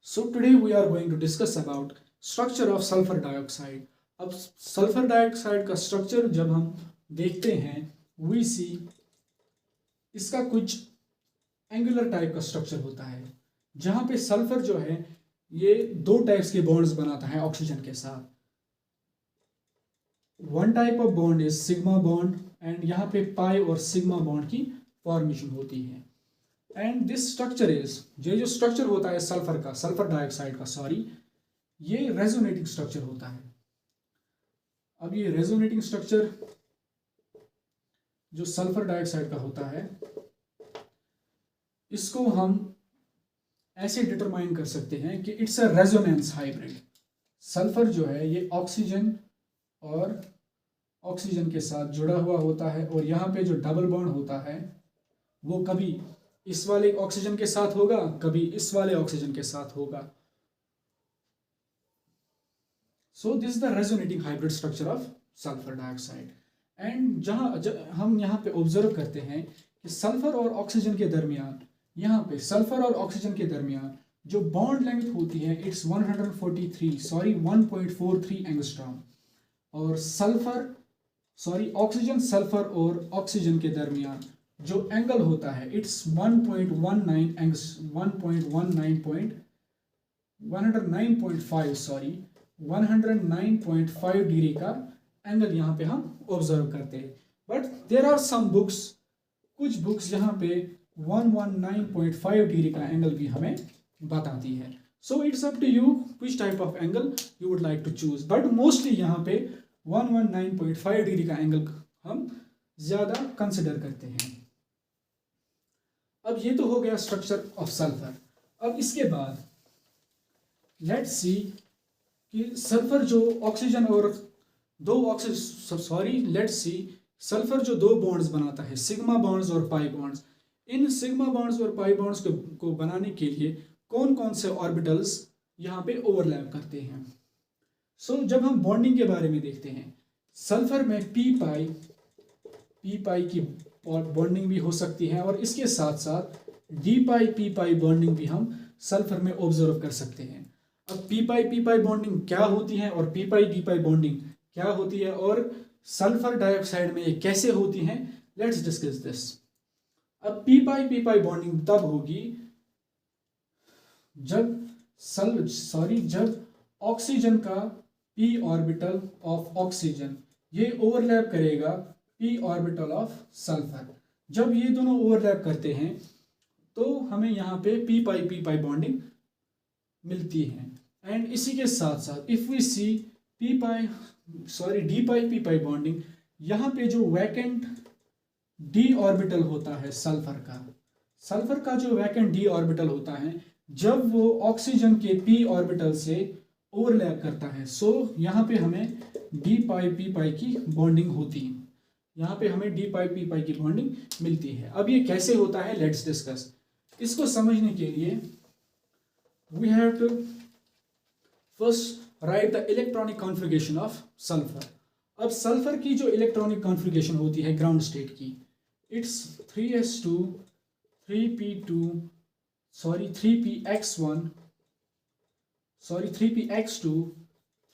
So today we are going to discuss about structure of sulfur dioxide. अब sulphur dioxide का structure जब हम देखते हैं we see इसका कुछ एंगुलर टाइप का स्ट्रक्चर होता है जहाँ पे सल्फर जो है ये दो टाइप्स के बॉन्ड्स बनाता है ऑक्सीजन के साथ. One type of bond is sigma bond and यहाँ पे पाई और सिग्मा बॉन्ड की फॉर्मेशन होती है. एंड दिस स्ट्रक्चर इज ये जो स्ट्रक्चर होता है सल्फर डाइऑक्साइड का ये रेजोनेटिंग स्ट्रक्चर होता है. अब ये रेजोनेटिंग स्ट्रक्चर जो सल्फर डाइऑक्साइड का होता है इसको हम ऐसे डिटरमाइन कर सकते हैं कि it's a resonance hybrid. Sulphur जो है ये ऑक्सीजन और ऑक्सीजन के साथ जुड़ा हुआ होता है और यहाँ पे जो डबल बॉन्ड होता है वो कभी इस वाले ऑक्सीजन के साथ होगा कभी इस वाले ऑक्सीजन के साथ होगा. So this the resonating hybrid structure of sulphur dioxide. And जहाँ हम यहाँ पे ऑब्जर्व करते हैं कि सल्फर और ऑक्सीजन के दरमियान यहाँ पे सल्फर और ऑक्सीजन के दरमियान जो बॉन्ड लेंथ होती है इट्स 143 एंगस्ट्रॉम और ऑक्सीजन सल्फर और ऑक्सीजन के दरमियान जो एंगल होता है इट्स 109.5 डिग्री का एंगल यहाँ पे हम ऑब्जर्व करते हैं. But there are some books कुछ बुक्स यहाँ पे 119.5 डिग्री का एंगल भी हमें बताती है. So it's up to you which type of angle you would like to choose. But mostly यहाँ पे 119.5 डिग्री का एंगल हम ज़्यादा कंसिडर करते हैं. अब ये तो हो गया स्ट्रक्चर ऑफ सल्फर. अब इसके बाद लेट्स सी कि सल्फर जो ऑक्सीजन और सल्फर जो दो बॉन्ड्स बनाता है सिग्मा बॉन्ड्स और pi bonds. In sigma bonds और पाई बॉन्ड्स को बनाने के लिए कौन कौन से ऑर्बिटल्स यहाँ पे ओवरलैप करते हैं. सो जब हम बॉन्डिंग के बारे में देखते हैं सल्फर में पी पाई की बॉन्डिंग भी हो सकती है और इसके साथ साथ D pi p pi bonding भी हम सल्फर में ऑब्जर्व कर सकते हैं. अब पी पाई बॉन्डिंग क्या होती है और पी पाई डी पाई बॉन्डिंग क्या होती है और सल्फर डाइऑक्साइड में ये कैसे होती हैं, लेट्स डिस्कस दिस. अब पी पाई बॉन्डिंग तब होगी जब ऑक्सीजन का पी ऑर्बिटल ऑफ ऑक्सीजन ये ओवरलैप करेगा पी ऑर्बिटल ऑफ सल्फर. जब ये दोनों ओवरलैप करते हैं तो हमें यहाँ पे पी पाई बॉन्डिंग मिलती है. एंड इसी के साथ साथ if we see d pi p pi bonding यहाँ पे जो वैकेंट डी ऑर्बिटल होता है सल्फर का जो वैकेंट डी ऑर्बिटल होता है जब वो ऑक्सीजन के पी ऑर्बिटल से ओवरलैप करता है सो यहाँ पे हमें डी पाई पी पाई की बॉन्डिंग होती है. यहाँ पे हमें डी पाई पी पाई की बॉन्डिंग मिलती है. अब ये कैसे होता है लेट्स डिस्कस. इसको समझने के लिए we have to first write the electronic configuration of sulphur. अब सल्फर की जो इलेक्ट्रॉनिक कॉन्फ़िगरेशन होती है ग्राउंड स्टेट की it's 3s2 3p2 3px1 3px2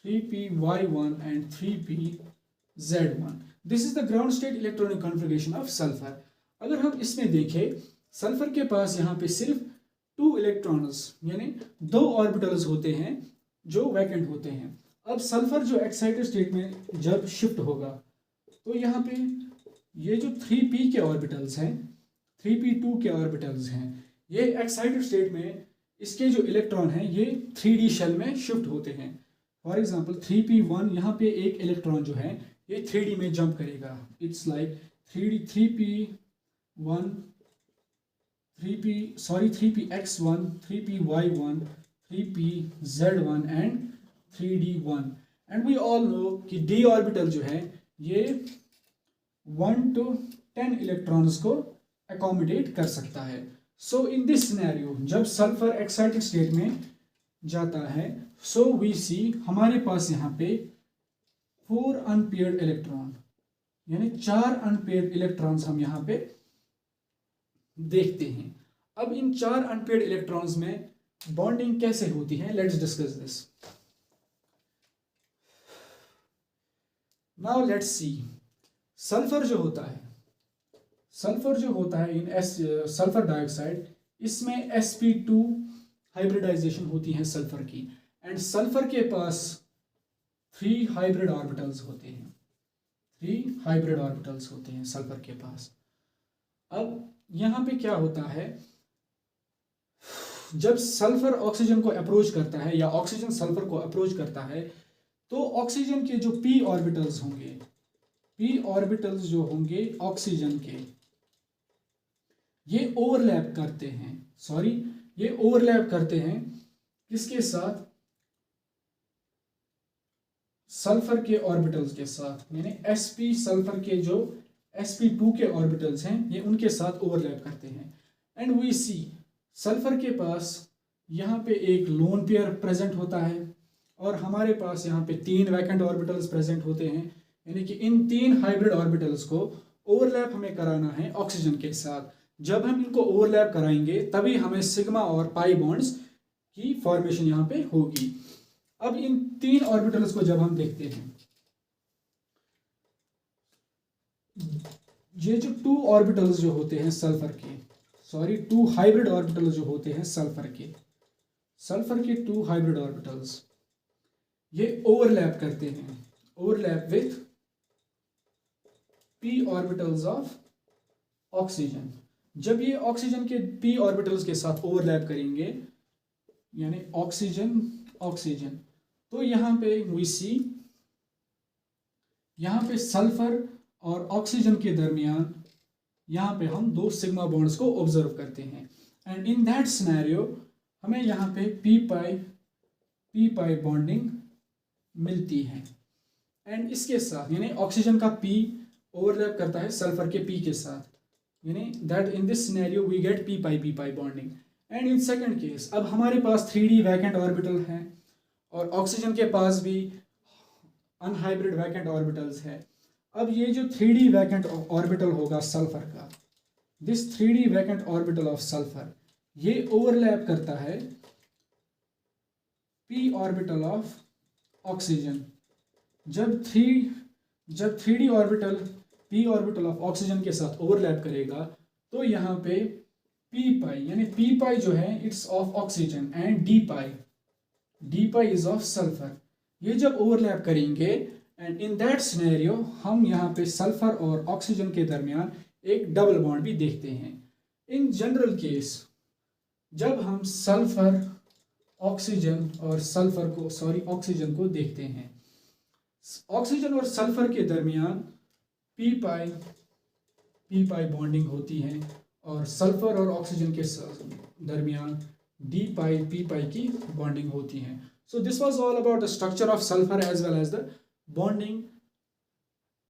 3py1 and 3pz1. This is the ground state electronic configuration of sulphur. अगर हम इसमें देखें सल्फर के पास यहाँ पे सिर्फ 2 इलेक्ट्रॉन्स यानी 2 ऑर्बिटल्स होते हैं जो वैकेंट होते हैं. अब सल्फर जो एक्साइटेड स्टेट में जब शिफ्ट होगा तो यहाँ पे ये जो 3p के ऑर्बिटल्स हैं 3p2 के ऑर्बिटल्स हैं ये एक्साइटेड स्टेट में इसके जो इलेक्ट्रॉन हैं ये 3d शेल में शिफ्ट होते हैं. फॉर एग्जांपल 3p1 यहाँ पे एक इलेक्ट्रॉन जो है ये 3d में जंप करेगा. It's like 3p1 3px1 3py1 3pz1 and 3d1. And we all know कि d ऑर्बिटल जो है ये 1 to 10 इलेक्ट्रॉन्स को अकोमोडेट कर सकता है. सो इन दिस सिनेरियो जब सल्फर एक्साइटेड स्टेट में जाता है सो वी सी हमारे पास यहाँ पे 4 अनपेयर्ड इलेक्ट्रॉन यानी 4 अनपेयर्ड इलेक्ट्रॉन्स हम यहाँ पे देखते हैं. अब इन 4 अनपेयर्ड इलेक्ट्रॉन्स में बॉन्डिंग कैसे होती है, let's discuss this. Now let's see, sulphur जो होता है, सल्फर जो होता है इन सल्फर डाइऑक्साइड, इसमें sp2 हाइब्रिडाइजेशन होती है सल्फर की, एंड सल्फर के पास 3 हाइब्रिड ऑर्बिटल्स होते हैं, 3 हाइब्रिड ऑर्बिटल्स होते हैं सल्फर के पास। अब यहाँ पे क्या होता है, जब सल्फर ऑक्सीजन को अप्रोच करता है या ऑक्सीजन सल्फर को अप्रोच करता है, तो ऑक्सीजन के जो p ऑर्बिटल्स होंगे, p ऑर्बिटल्स जो होंगे ऑक्सीजन के, ये ओवरलैप करते हैं, ये ओवरलैप करते हैं किसके साथ, सल्फर के ऑर्बिटल्स के साथ, यानी sp सल्फर के जो sp2 के ऑर्बिटल्स हैं ये उनके साथ ओवरलैप करते हैं। एंड वी सी सल्फर के पास यहाँ पे एक लोन पेयर प्रेजेंट होता है और हमारे पास यहाँ पे 3 वैकेंट ऑर्बिटल्स प्रेजेंट होते हैं, यानी कि इन 3 हाइब्रिड ऑर्बिटल्स को ओवरलैप हमें कराना है ऑक्सीजन के साथ। जब हम इनको ओवरलैप कराएंगे तभी हमें सिग्मा और पाई बॉन्ड्स की फॉर्मेशन यहाँ पे होगी। अब इन 3 ऑर्बिटल्स को जब हम देखते हैं, ये जो 2 ऑर्बिटल्स जो होते हैं सल्फर के, 2 हाइब्रिड ऑर्बिटल्स जो होते हैं सल्फर के 2 हाइब्रिड ऑर्बिटल्स, ये ओवरलैप करते हैं, overlap with p orbitals of oxygen. जब ये ऑक्सीजन के p ऑर्बिटल्स के साथ ओवरलैप करेंगे, यानी ऑक्सीजन, तो यहाँ पे वी सी, यहाँ पे सल्फर और ऑक्सीजन के दरमियान यहाँ पे हम 2 सिग्मा बॉन्ड्स को ऑब्जर्व करते हैं, एंड इन दैट सिनेरियो हमें यहाँ पे p पाई बॉन्डिंग मिलती है। एंड इसके साथ यानी ऑक्सीजन का p ओवरलैप करता है सल्फर के p के साथ, यानी that in this scenario we get p pi bonding. And in second case, अब हमारे पास 3d वैकेंट ऑर्बिटल हैं और ऑक्सीजन के पास भी अनहाइब्रिड वैकेंट ऑर्बिटल्स है। अब ये जो 3d वैकेंट ऑर्बिटल होगा सल्फर का, this 3d vacant orbital of sulphur, ये ओवरलैप करता है p ऑर्बिटल ऑफ ऑक्सीजन। जब 3d orbital p orbital of oxygen के साथ ओवरलैप करेगा तो यहाँ पे p पाई, यानी p पाई जो है it's of oxygen and d pi is of sulphur, ये जब ओवरलैप करेंगे एंड इन दैट सिनेरियो हम यहाँ पे सल्फर और ऑक्सीजन के दरमियान एक डबल बॉन्ड भी देखते हैं। इन जनरल केस जब हम सल्फर ऑक्सीजन और ऑक्सीजन को देखते हैं, ऑक्सीजन और सल्फर के दरमियान p पाई बॉन्डिंग होती है और सल्फर और ऑक्सीजन के दरमियान p पाई की बॉन्डिंग होती है। So this was all about the structure of sulfur as well as the bonding